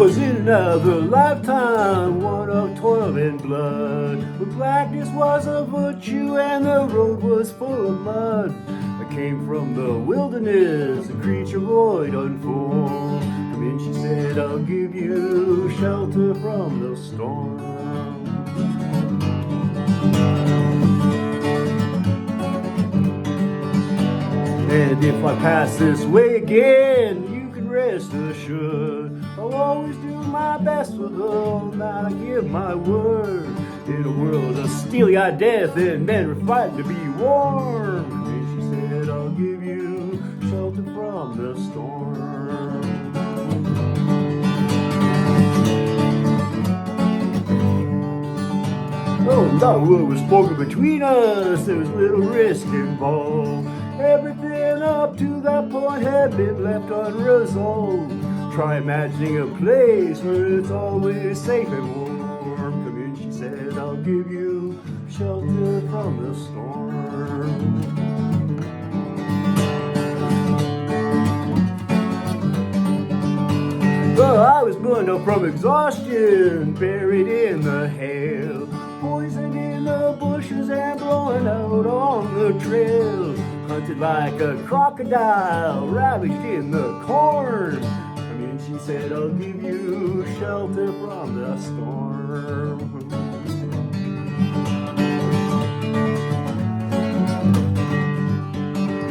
was in another lifetime, one of toil and blood. But blackness was a virtue and the road was full of mud. I came from the wilderness, a creature void unformed. Come in, she said, I'll give you shelter from the storm. And if I pass this way again, you can rest assured I'll always do my best for her, that I give my word. In a world of steely-eyed death and men are fighting to be warm. And she said, I'll give you shelter from the storm. Oh, not a word was spoken between us, there was little risk involved. Everything up to that point had been left unresolved. Try imagining a place where it's always safe and warm. Come in, she said, I'll give you shelter from the storm. Well, I was burned up from exhaustion, buried in the hail, poisoned in the bushes and blown out on the trail. Hunted like a crocodile, ravaged in the corn. I mean, she said, I'll give you shelter from the storm.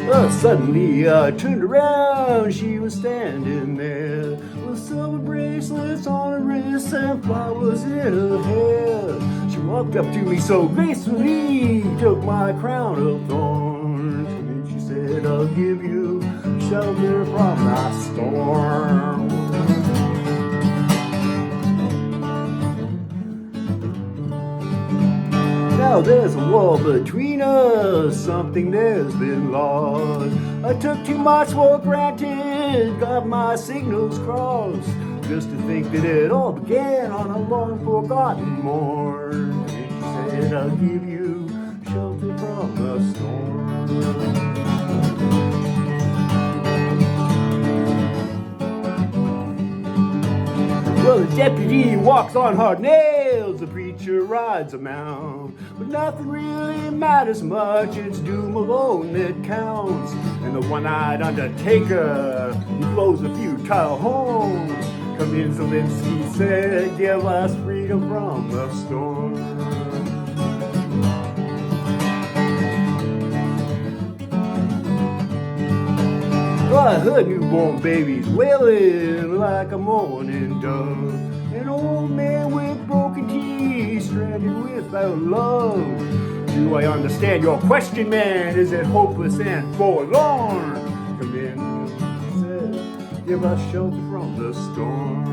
Well, suddenly I turned around, she was standing there with silver bracelets on her wrists and flowers in her hair. She walked up to me so gracefully, took my crown of thorns. She said, I'll give you shelter from the storm. Now there's a wall between us, something there's been lost. I took too much for granted, got my signals crossed, just to think that it all began on a long forgotten morn. And she said, I'll give you shelter from the storm. Well, the deputy walks on hard nails, the preacher rides a mount. But nothing really matters much, it's doom alone that counts. And the one-eyed undertaker, he blows a futile horn. Come in, Zelensky said, give us freedom from the storm. Well, I heard newborn babies wailing like a mourning dove. An old man with broken teeth, stranded without love. Do I understand your question, man? Is it hopeless and forlorn? Come in, he said, give us shelter from the storm.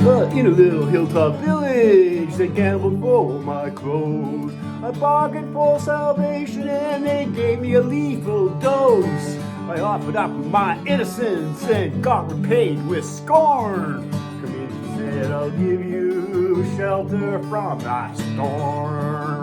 But in a little hilltop village, they gambled for my clothes. I bargained for salvation and they gave me a lethal dose. I offered up my innocence and got repaid with scorn. Come in, she said, I'll give you shelter from the storm.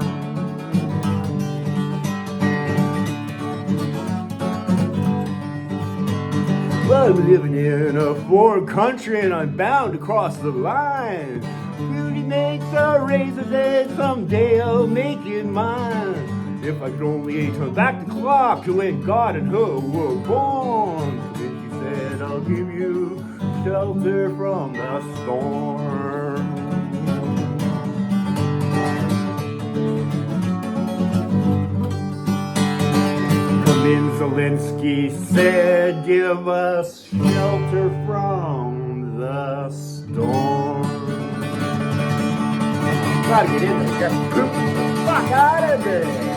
Well, I'm living in a foreign country and I'm bound to cross the line. Beauty makes a razor's edge, someday I'll make it mine. If I could only turn back the clock to when God and her were born. Then she said, I'll give you shelter from the storm. Come in, Zelensky said, give us shelter from the storm. Gotta get in there, get the fuck out of there.